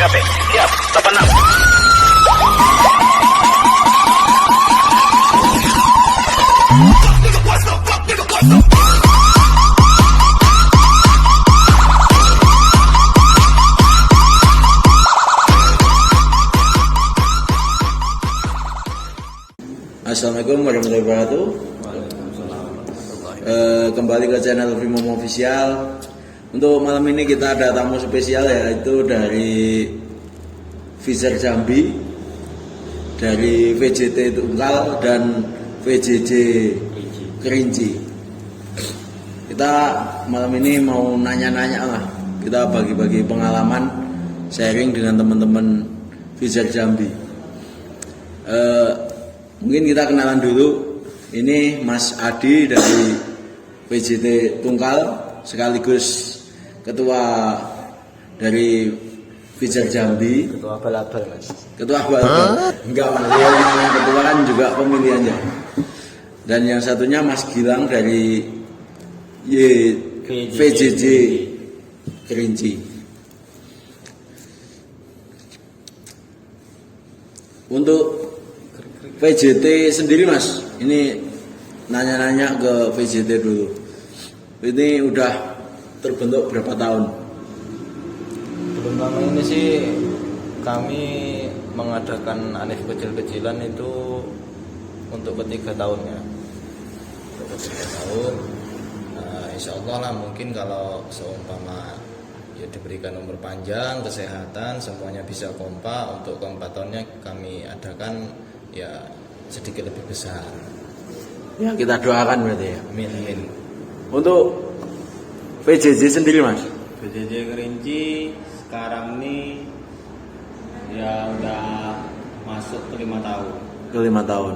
TKP. Siap, 86. Assalamualaikum warahmatullahi wabarakatuh. Kembali ke channel Vimom Official. Untuk malam ini kita ada tamu spesial, yaitu dari Vizer Jambi, dari VJT Tungkal dan VJJ Kerinci. Kita malam ini mau nanya-nanya lah. Kita bagi-bagi pengalaman, sharing dengan teman-teman Vizer Jambi. Mungkin kita kenalan dulu. Ini Mas Adi dari VJT Tungkal, sekaligus ketua dari Vizer Jambi. Ketua abal-abal, Mas. Ketua abal-abal. Enggak, Mas. Yang ketua kan juga pemilihannya. Dan yang satunya Mas Gilang dari VJJ Kerinci. Untuk VJT sendiri, Mas, ini nanya-nanya ke VJT dulu. Ini udah terbentuk berapa tahun? Belum lama ini sih kami mengadakan anif kecil-kecilan itu untuk ketiga tahunnya. Untuk ketiga tahun, insya Allah lah, mungkin kalau seumpama ya diberikan umur panjang, kesehatan, semuanya bisa kompak, untuk keempat tahunnya kami adakan ya sedikit lebih besar. Ya, kita doakan berarti ya. Amin. Untuk VJJ sendiri, Mas? VJJ Kerinci sekarang ini ya udah masuk ke 5 tahun. Ke 5 tahun.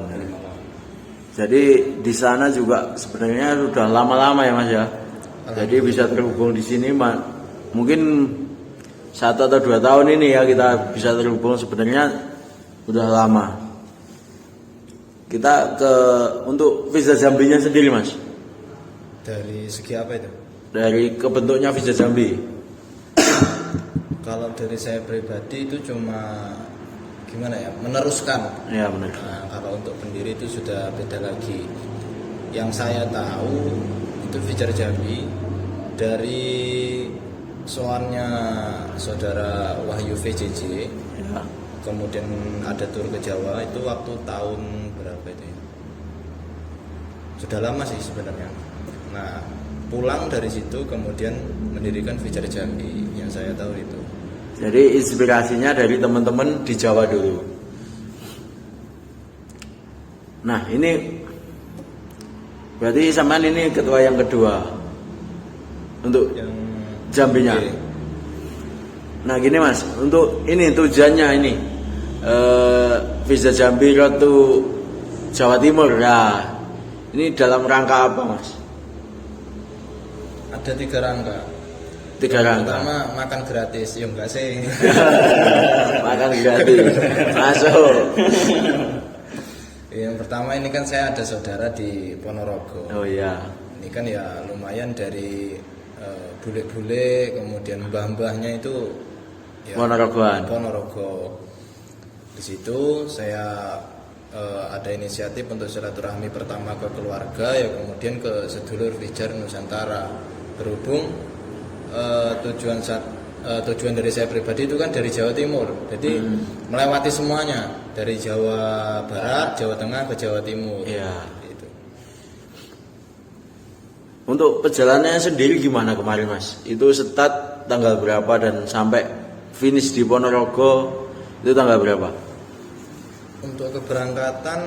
Jadi di sana juga sebenarnya sudah lama-lama ya, Mas ya. Jadi bisa terhubung di sini, mungkin 1 atau 2 tahun ini ya kita bisa terhubung, sebenarnya udah lama. Kita untuk Vizer Jambinya sendiri, Mas. Dari segi apa itu? Dari kebentuknya Vizer Jambi. Kalau dari saya pribadi itu cuma gimana ya, meneruskan. Ya, benar. Nah, kalau untuk pendiri itu sudah beda lagi. Yang saya tahu itu Vizer Jambi dari soalnya saudara Wahyu VJJ. Ya. Kemudian ada tur ke Jawa itu waktu tahun berapa itu ya? Sudah lama sih sebenarnya. Nah, pulang dari situ kemudian mendirikan Vizer Jambi, yang saya tahu itu. Jadi inspirasinya dari teman-teman di Jawa dulu. Nah, ini berarti sampean ini ketua yang kedua untuk Yang Jambinya. Oke. Nah, gini, Mas, untuk ini tujuannya ini Vizer Jambi Road to Jawa Timur. Nah, ini dalam rangka apa, Mas? Ada 3 rangka. 3 rangka. Pertama, makan gratis, ya enggak sih. Makan gratis. Masuk. Yang pertama ini kan saya ada saudara di Ponorogo. Oh iya. Ini kan ya lumayan dari bule-bule, kemudian mbah-mbahnya itu ya, Ponorogoan. Ponorogo. Di situ saya ada inisiatif untuk silaturahmi pertama ke keluarga, ya kemudian ke sedulur Vizer Nusantara. Berhubung tujuan dari saya pribadi itu kan dari Jawa Timur, jadi melewati semuanya dari Jawa Barat, Jawa Tengah ke Jawa Timur. Iya. Gitu. Untuk perjalanannya sendiri gimana kemarin, Mas? Itu start tanggal berapa dan sampai finish di Ponorogo itu tanggal berapa? Untuk keberangkatan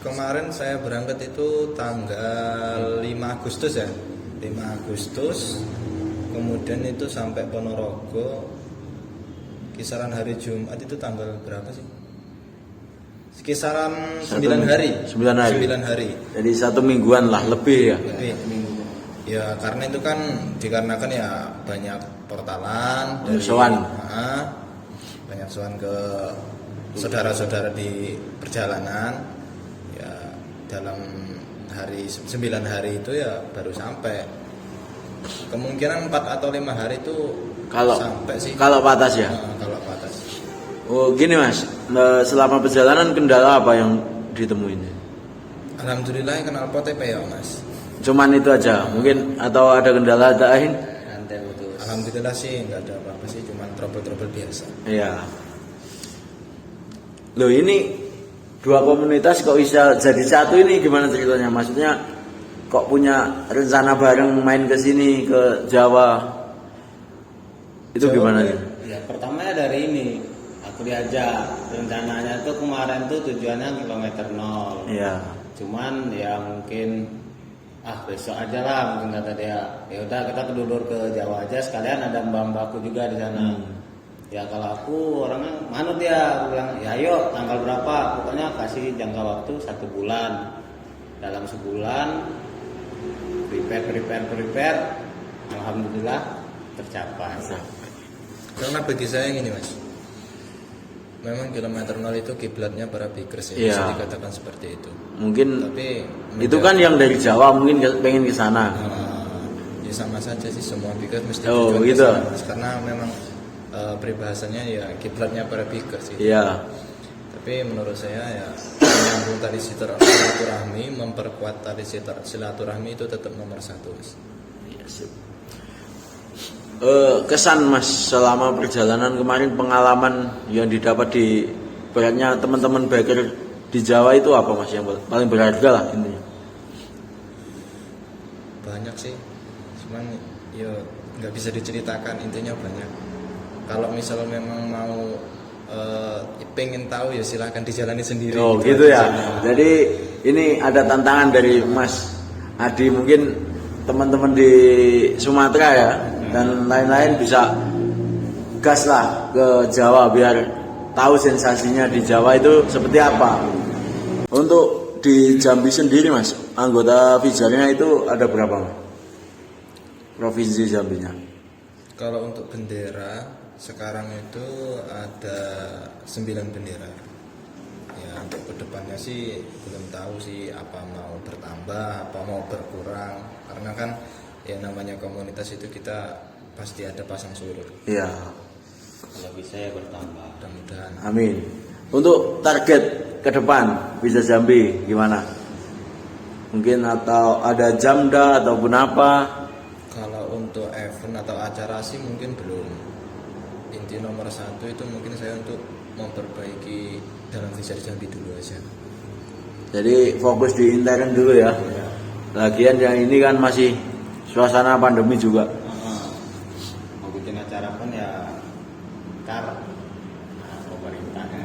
kemarin saya berangkat itu tanggal 5 Agustus ya. 5 Agustus. Kemudian itu sampai Ponorogo kisaran hari Jumat itu tanggal berapa sih? Kisaran 9 hari. 9 hari. 9 hari. Jadi 1 mingguan lah lebih ya. Lebih. Ya karena itu kan dikarenakan ya banyak portalan dari sowan. Banyak sowan ke saudara-saudara di perjalanan. Ya dalam hari 9 hari itu ya baru sampai. Kemungkinan 4 atau 5 hari itu Kalau sampai sih. Kalau patas ya. Oh gini mas, selama perjalanan kendala apa yang ditemuin? Alhamdulillah kenal potnya ya mas. Cuman itu aja, mungkin atau ada kendala lain? Rantai putus. Alhamdulillah sih nggak ada apa-apa sih, cuman trouble-trouble biasa. Iya. Loh ini dua komunitas kok bisa jadi satu ini gimana ceritanya? Maksudnya kok punya rencana bareng main ke sini ke Jawa? Itu gimana ya? Ya pertamanya dari ini, aku diajak rencananya tuh kemarin tuh tujuannya kilometer 0. Iya. Cuman ya mungkin besok aja lah mungkin kata dia. Ya udah kita kedudur ke Jawa aja sekalian ada mbak-mbakku juga di sana. Ya kalau aku orangnya manut ya, aku bilang ya ayo tanggal berapa, pokoknya kasih jangka waktu 1 bulan. Dalam sebulan prepare, alhamdulillah tercapai. Karena bagi saya gini mas, memang kilometer 0 itu kiblatnya para bikers ya, Iya. bisa dikatakan seperti itu. Mungkin Tapi itu kan yang dari Jawa mungkin pengen ke sana. ya sama saja sih, semua bikers mesti Oh, tujuan ke gitu. sana, Mas. Karena memang peribahasanya ya kiblatnya para bikers gitu. Iya. Tapi menurut saya ya menyambung tali silaturahmi, memperkuat tali silaturahmi itu tetap nomor 1 mas. Iya, sip. Kesan mas selama perjalanan kemarin, pengalaman yang didapat di beratnya teman-teman biker di Jawa itu apa mas yang paling berharga lah intinya? Banyak sih, cuman ya nggak bisa diceritakan, intinya banyak. Kalau misal memang mau pengen tahu ya silahkan dijalani sendiri. Oh gitu ya. Jadi ini ada tantangan dari Mas Adi, mungkin teman-teman di Sumatera ya dan lain-lain bisa gas lah ke Jawa biar tahu sensasinya di Jawa itu seperti apa. Untuk di Jambi sendiri mas, anggota Fijarnya itu ada berapa mas? Provinsi Jambinya. Kalau untuk bendera sekarang itu ada 9 bendera. Ya untuk kedepannya sih belum tahu sih apa mau bertambah, apa mau berkurang. Karena kan ya namanya komunitas itu kita pasti ada pasang surut. Iya. Kalau bisa ya bertambah. Mudah-mudahan. Amin. Untuk target ke depan bisa Jambi gimana? Mungkin atau ada jamda ataupun apa? Kalau untuk event atau acara sih mungkin belum. Inti nomor 1 itu mungkin saya untuk memperbaiki dalam Fijar Jambi dulu aja. Jadi fokus di intern dulu ya. Lagian yang ini kan masih suasana pandemi juga. Mau bikin acara pun ya ntar pemerintahnya.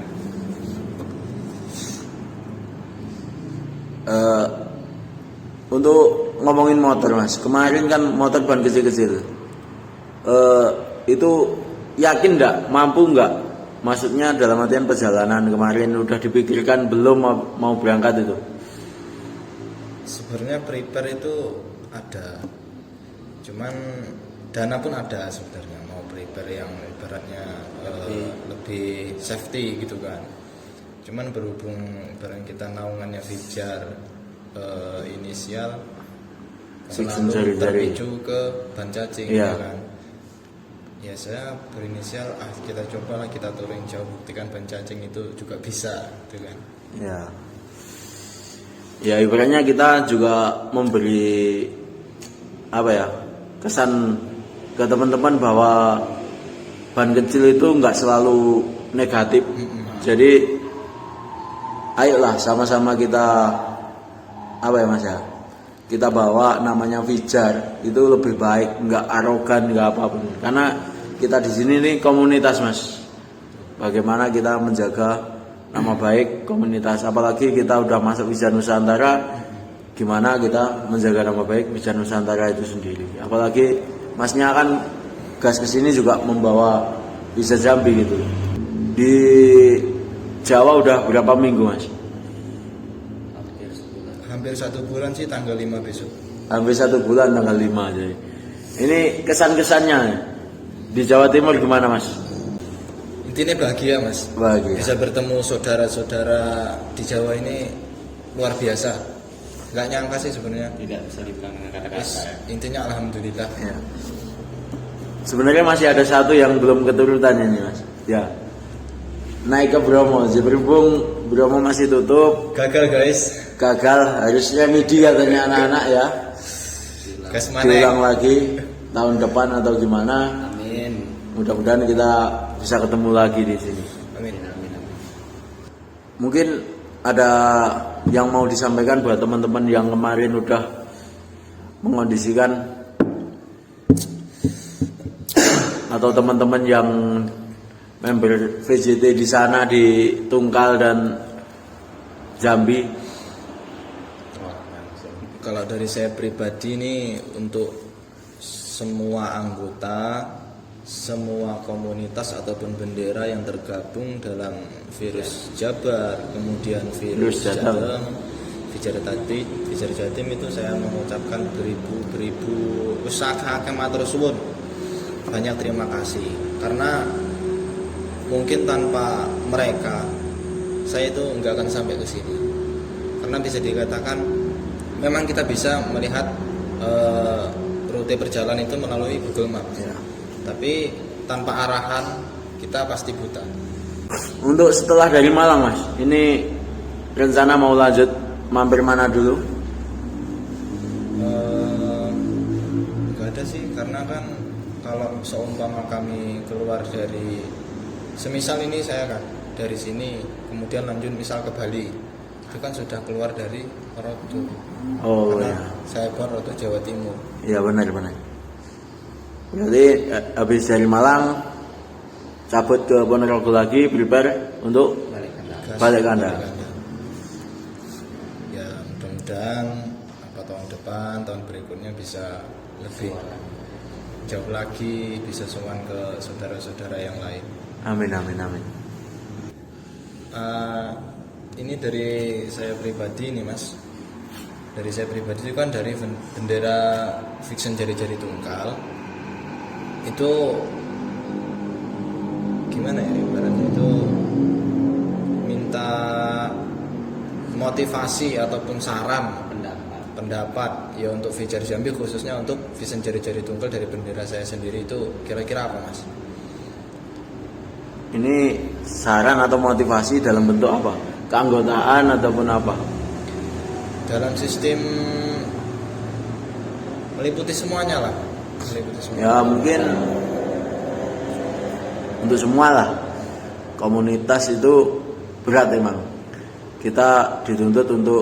Untuk ngomongin motor mas, kemarin kan motor ban kecil-kecil. Itu yakin nggak, mampu nggak? Maksudnya dalam artian perjalanan kemarin udah dipikirkan belum mau berangkat itu? Sebenarnya prepare itu ada, cuman dana pun ada sebenarnya, mau prepare yang ibaratnya lebih safety gitu kan. Cuman berhubung barang kita naungannya Fijar inisial selalu terpicu ke ban cacing ya kan. Ya saya berinisial kita cobalah, kita touring jauh, buktikan ban cacing itu juga bisa gitu kan. Ya ibaratnya kita juga memberi apa ya, kesan ke teman-teman bahwa ban kecil itu nggak selalu negatif. Jadi ayolah sama-sama kita apa ya mas ya, kita bawa namanya Fijar itu lebih baik, nggak arogan, nggak apapun. Karena kita di sini nih komunitas mas. Bagaimana kita menjaga nama baik komunitas, apalagi kita udah masuk Fijar Nusantara, gimana kita menjaga nama baik Fijar Nusantara itu sendiri. Apalagi masnya kan gas kesini juga membawa Fijar Jambi gitu. Di Jawa udah berapa minggu mas? Hampir 1 bulan sih, tanggal 5 besok. Hampir 1 bulan tanggal 5 jadi. Ini kesan-kesannya di Jawa Timur gimana mas? Intinya bahagia mas. Bahagia. Bisa bertemu saudara-saudara di Jawa ini luar biasa. Nggak nyangka sih sebenarnya. Tidak bisa dibilang dengan kata-kata ya. Intinya alhamdulillah. Ya. Sebenarnya masih ada satu yang belum keturutan ini mas. Ya. naik ke Bromo. Berhubung Bromo masih tutup, Gagal guys. gagal, harus remedi katanya anak-anak ya. Gas mana? Diulang lagi tahun depan atau gimana? Amin. Mudah-mudahan kita bisa ketemu lagi di sini. Amin. Amin. Mungkin ada yang mau disampaikan buat teman-teman yang kemarin udah mengondisikan, atau teman-teman yang member VJT di sana di Tungkal dan Jambi. Kalau dari saya pribadi ini untuk semua anggota, semua komunitas ataupun bendera yang tergabung dalam virus Jabar, kemudian virus Jateng, Fijar Jatim itu saya mengucapkan beribu usaha matur suwun. Banyak terima kasih karena mungkin tanpa mereka saya itu nggak akan sampai ke sini. Karena bisa dikatakan memang kita bisa melihat rute perjalanan itu melalui Google Maps. Ya. Tapi tanpa arahan kita pasti buta. Untuk setelah dari Malang Mas, ini rencana mau lanjut mampir mana dulu? Nggak ada sih, karena kan kalau seumpama kami keluar dari, semisal ini saya kan dari sini kemudian lanjut misal ke Bali, itu kan sudah keluar dari Roto. Oh Karena ya, saya pun Roto Jawa Timur. iya benar. Berarti habis dari Malang cabut ke Ponorogo lagi, prepare untuk balik kandang. Ya mudah-mudahan tahun depan, tahun berikutnya bisa lebih jauh lagi, bisa sowan ke saudara-saudara yang lain. Amin. Ini dari saya pribadi nih Mas. Dari saya pribadi itu kan dari bendera Fiction Jari-Jari Tungkal itu gimana ya, ibaratnya itu minta motivasi ataupun saran pendapat ya untuk Fijar Jambi, khususnya untuk Fiction Jari-Jari Tungkal dari bendera saya sendiri, itu kira-kira apa Mas? Ini saran atau motivasi dalam bentuk apa? Keanggotaan ataupun apa? Dalam sistem meliputi semuanya lah. Ya mungkin untuk semua lah. Komunitas itu berat emang. Kita dituntut untuk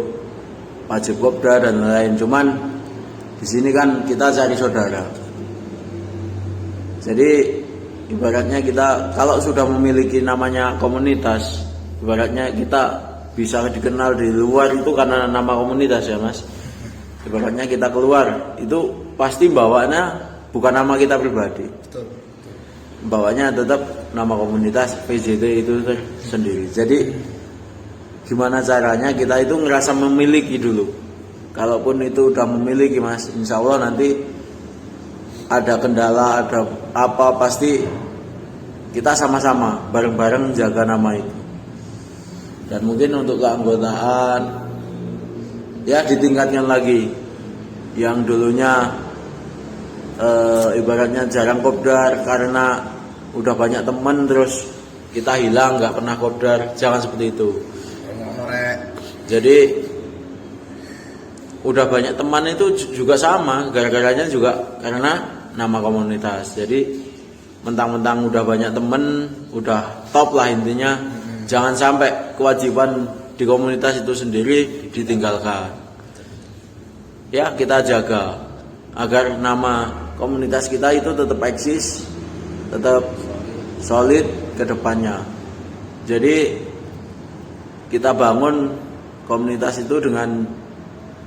wajib kopdar dan lain-lain. Cuman di sini kan kita cari saudara. Jadi ibaratnya kita kalau sudah memiliki namanya komunitas, ibaratnya kita bisa dikenal di luar itu karena nama komunitas ya Mas. Ibaratnya kita keluar itu pasti bawanya bukan nama kita pribadi. Betul. Bawanya tetap nama komunitas VJT itu sendiri. Jadi gimana caranya kita itu ngerasa memiliki dulu. Kalaupun itu udah memiliki Mas, insya Allah nanti ada kendala, ada apa, pasti kita sama-sama bareng-bareng jaga nama itu. Dan mungkin untuk keanggotaan ya ditingkatkan lagi. Yang dulunya ibaratnya jarang kopdar karena udah banyak temen, terus kita hilang nggak pernah kopdar, jangan seperti itu. Jadi udah banyak teman itu juga sama, gara-garanya juga karena nama komunitas. Jadi mentang-mentang udah banyak temen, udah top lah intinya, jangan sampai kewajiban di komunitas itu sendiri ditinggalkan. Ya kita jaga agar nama komunitas kita itu tetap eksis, tetap solid ke depannya. Jadi kita bangun komunitas itu dengan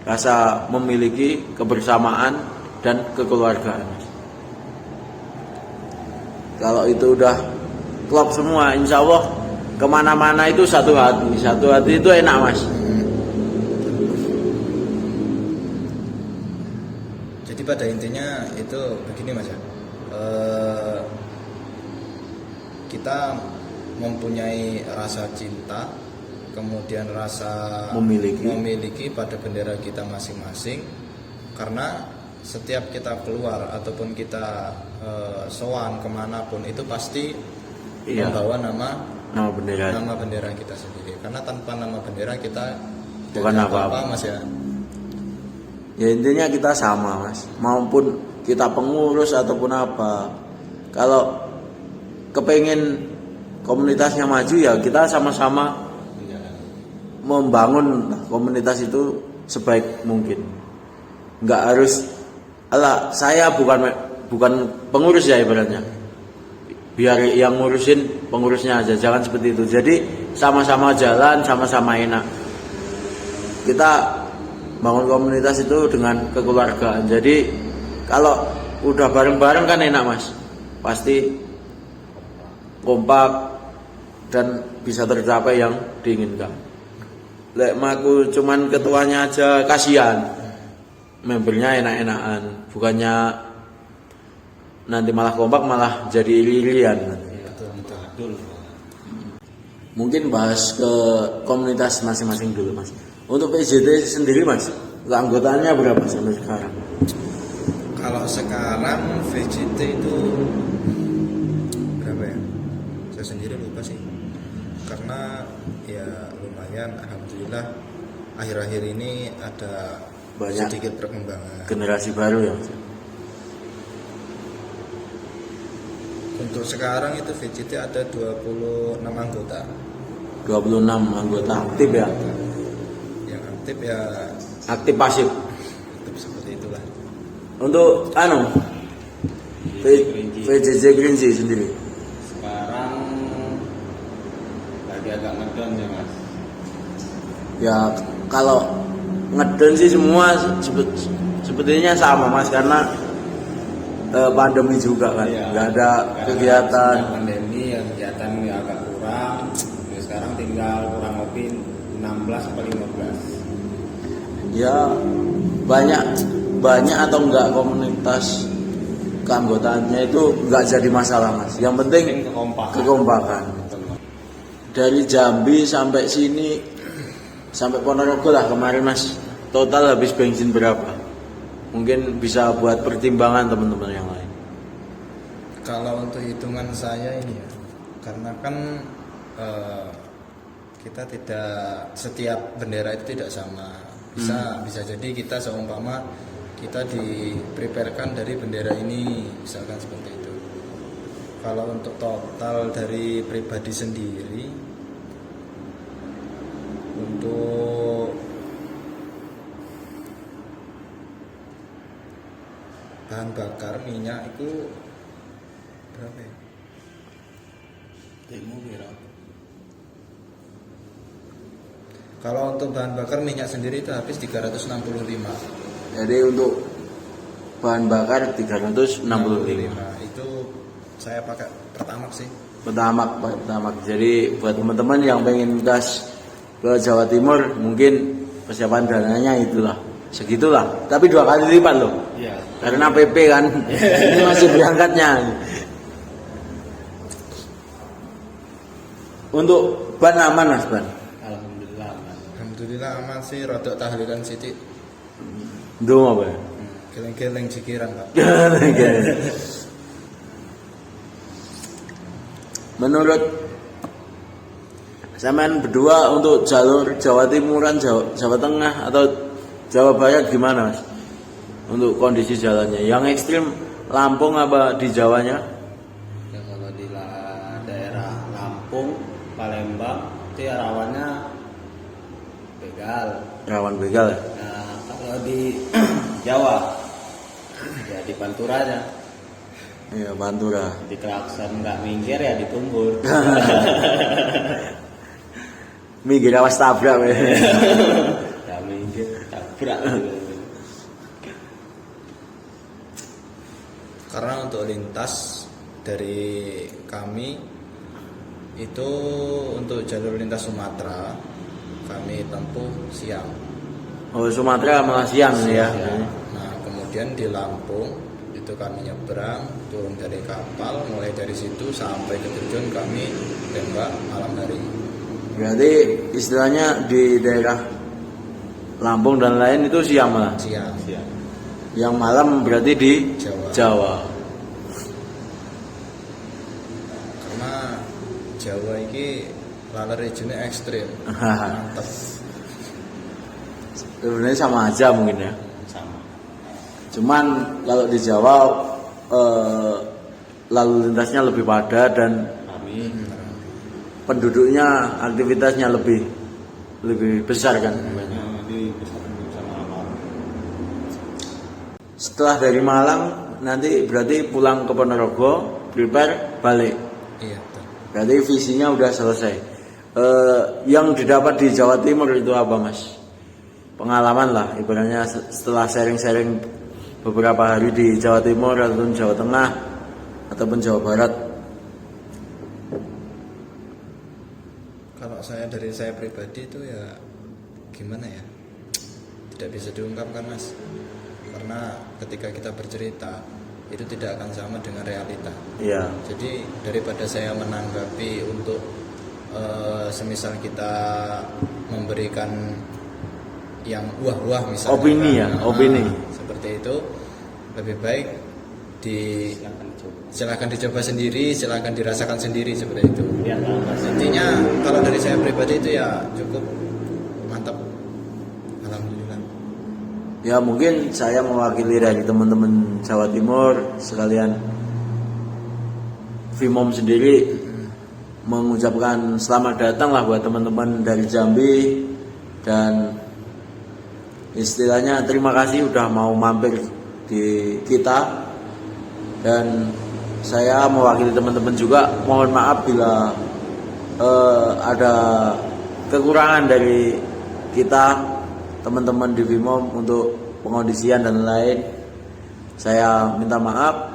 rasa memiliki kebersamaan dan kekeluargaan. Kalau itu udah klop semua, insya Allah kemana-mana itu satu hati. Satu hati itu enak Mas. Jadi pada intinya itu begini Mas ya. Kita mempunyai rasa cinta, kemudian rasa memiliki pada bendera kita masing-masing, karena setiap kita keluar ataupun kita sowan kemanapun itu pasti membawa nama nama bendera. Nama bendera kita sendiri. Karena tanpa nama bendera kita Bukan tidak apa-apa. Mas ya. Ya intinya kita sama Mas, maupun kita pengurus ataupun apa. Kalau kepengen komunitasnya maju ya kita sama-sama membangun komunitas itu sebaik mungkin. Nggak harus, saya bukan pengurus ya ibaratnya. Biar yang ngurusin pengurusnya aja, jangan seperti itu. Jadi sama-sama jalan, sama-sama enak. Kita bangun komunitas itu dengan kekeluargaan. Jadi kalau udah bareng-bareng kan enak Mas. Pasti kompak dan bisa tercapai yang diinginkan. Lek aku cuman ketuanya aja kasihan. Membernya enak-enakan, bukannya nanti malah kompak malah jadi iri-irian. Betul. Mungkin bahas ke komunitas masing-masing dulu Mas. Untuk PJT sendiri Mas, anggotanya berapa sampai sekarang? Kalau sekarang VJT itu berapa ya? Saya sendiri lupa sih. Karena ya lumayan, alhamdulillah akhir-akhir ini ada Banyak sedikit perkembangan. generasi baru ya Mas. Untuk sekarang itu VJT ada 26 anggota. 26 anggota aktif ya. Yang aktif ya Aktif pasif. aktif seperti itulah. Untuk VJJ Kerinci sendiri. Sekarang lagi agak ngedon ya Mas. Ya kalau ngedon sih semua sepertinya sama Mas, karena pandemi juga kan, Iya. nggak ada Karena kegiatan. sejak pandemi ya kegiatan ya agak kurang. Ya, sekarang tinggal kurang lebih 16 sampai 15. Ya banyak atau enggak komunitas keanggotaannya itu enggak jadi masalah Mas. Yang penting kekompakan. Dari Jambi sampai sini sampai Ponorogo lah kemarin Mas. Total habis bensin berapa? Mungkin bisa buat pertimbangan teman-teman yang lain. Kalau untuk hitungan saya ini ya, karena kan kita tidak, setiap bendera itu tidak sama. Bisa jadi kita seumpama kita dipreparekan dari bendera ini, misalkan seperti itu. Kalau untuk total dari pribadi sendiri, untuk bahan bakar minyak itu berapa ya? Kalau untuk bahan bakar minyak sendiri itu habis 365. Jadi untuk bahan bakar 365. Itu saya pakai Pertamax sih. Pertamax. Jadi buat teman-teman yang pengen gas ke Jawa Timur, mungkin persiapan dananya itulah, segitulah. Tapi 2 kali lipat loh. Iya. Karena PP kan. Ini masih berangkatnya. Untuk ban aman Mas ban. Alhamdulillah Mas. Alhamdulillah aman sih, rodok tahlilan sithik. Ndung apa ya? Geleng-geleng jikiran, Pak. Menurut sampean berdua untuk jalur Jawa Timuran, Jawa Tengah atau Jawa Barat gimana Mas? Untuk kondisi jalannya yang ekstrim Lampung apa di Jawanya? Ya kalau di daerah Lampung, Palembang itu ya rawannya begal. Rawan begal ya? Nah, kalau di Jawa ya di Pantura aja. Iya, Pantura. Di klakson nggak minggir ya ditumbur. Minggir awas tabrak ya. Nggak minggir tabrak. Karena untuk lintas dari kami itu untuk jalur lintas Sumatera kami tempuh siang. Oh, Sumatera malah siang ya. Nah, kemudian di Lampung itu kami nyebrang, turun dari kapal, mulai dari situ sampai ke tujuan kami tembak malam hari. Berarti istilahnya di daerah Lampung dan lain itu siang malah. Siang. Yang malam berarti di Jawa. Jawa. Karena Jawa iki laler ijine ekstrim. Mantep. Sebenarnya sama aja mungkin ya. Sama. Cuman kalau di Jawa lalu lintasnya lebih padat dan Kami penduduknya aktivitasnya lebih besar kan. di sama amal. Setelah dari Malang nanti berarti pulang ke Ponorogo, prepare balik. Iya, betul. Berarti visinya udah selesai. Yang didapat di Jawa Timur itu apa Mas? Pengalaman lah, ibaratnya setelah sharing-sharing beberapa hari di Jawa Timur ataupun Jawa Tengah ataupun Jawa Barat. Kalau dari saya pribadi itu ya gimana ya, tidak bisa diungkapkan Mas, karena ketika kita bercerita itu tidak akan sama dengan realita. Iya. Jadi daripada saya menanggapi untuk semisal kita memberikan yang wah misalnya Opini ya, opini. seperti itu, lebih baik Silakan dicoba. silakan dicoba sendiri, silakan dirasakan sendiri seperti itu. Biar tahu rasanya. Intinya kalau dari saya pribadi itu ya cukup mantap, alhamdulillah. Ya mungkin saya mewakili dari teman-teman Jawa Timur sekalian Vimom sendiri mengucapkan selamat datang lah buat teman-teman dari Jambi dan istilahnya terima kasih udah mau mampir di kita. Dan saya mewakili teman-teman juga mohon maaf bila ada kekurangan dari kita teman-teman di Vimom untuk pengondisian dan lain. Saya minta maaf.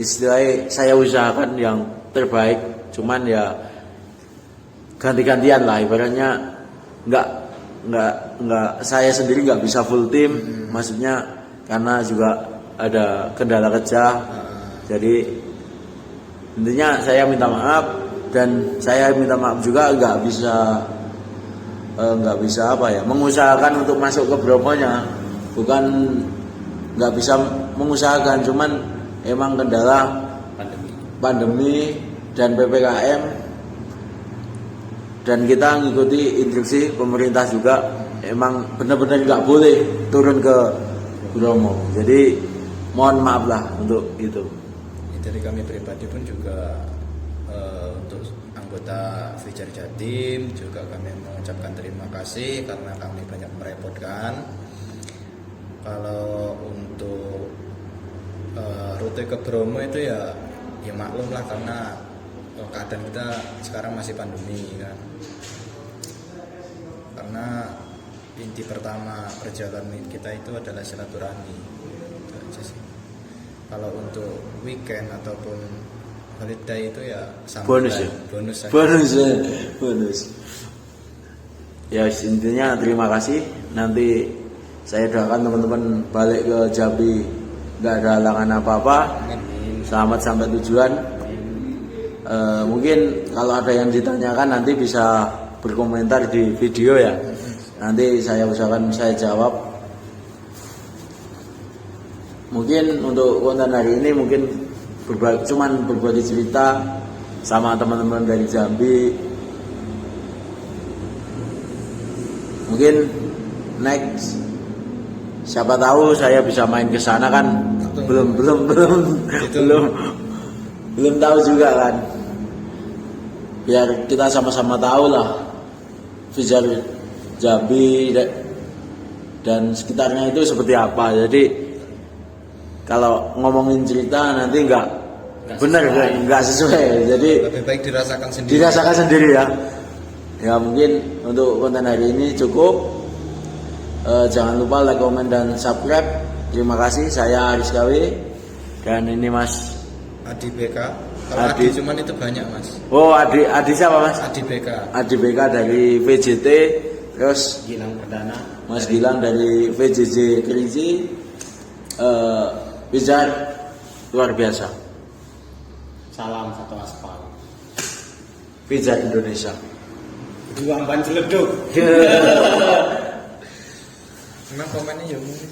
Istilahnya saya usahakan yang terbaik, cuman ya ganti-gantian lah ibaratnya. Nggak saya sendiri nggak bisa full tim, maksudnya karena juga ada kendala kerja. Jadi intinya saya minta maaf, dan saya minta maaf juga nggak bisa apa ya, mengusahakan untuk masuk ke Bromonya. Bukan nggak bisa mengusahakan, cuman emang kendala pandemi dan PPKM, dan kita ngikuti instruksi pemerintah juga. Emang benar-benar nggak boleh turun ke Bromo. Jadi mohon maaf lah untuk itu. Dari kami pribadi pun juga untuk anggota Fajar Jatim juga kami mengucapkan terima kasih karena kami banyak merepotkan. Kalau untuk rute ke Bromo itu ya maklum lah, karena keadaan kita sekarang masih pandemi kan. Karena inti pertama perjalanan kita itu adalah silaturahmi. Itu aja sih. Kalau untuk weekend ataupun holiday itu ya sama Bonus ya? Bonus saja. Bonus. Ya intinya terima kasih. Nanti saya doakan teman-teman balik ke Jambi nggak ada halangan apa-apa. Selamat sampai tujuan. Mungkin kalau ada yang ditanyakan nanti bisa berkomentar di video ya. Nanti saya usahakan saya jawab. Mungkin untuk konten hari ini mungkin cuman berbagi cerita sama teman-teman dari Jambi. Mungkin next siapa tahu saya bisa main ke sana kan. Belum tahu juga kan. Biar kita sama-sama tahu lah Fajar Jambi dan sekitarnya itu seperti apa. Jadi kalau ngomongin cerita nanti nggak benar, nggak sesuai. Jadi lebih baik dirasakan sendiri ya. Ya mungkin untuk konten hari ini cukup. Jangan lupa like, comment, dan subscribe. Terima kasih. Saya Aris KW dan ini Mas Adi BK. Kalau Adi cuman itu banyak Mas. Oh Adi siapa Mas? Adi BK. Adi BK dari VJT. Terus Gilang Perdana. Mas Gilang dari VJJ Kerinci. Fajar luar biasa. Salam satu aspal. Fajar Indonesia. Dua ban celeduk. Memang komennya ya mungkin.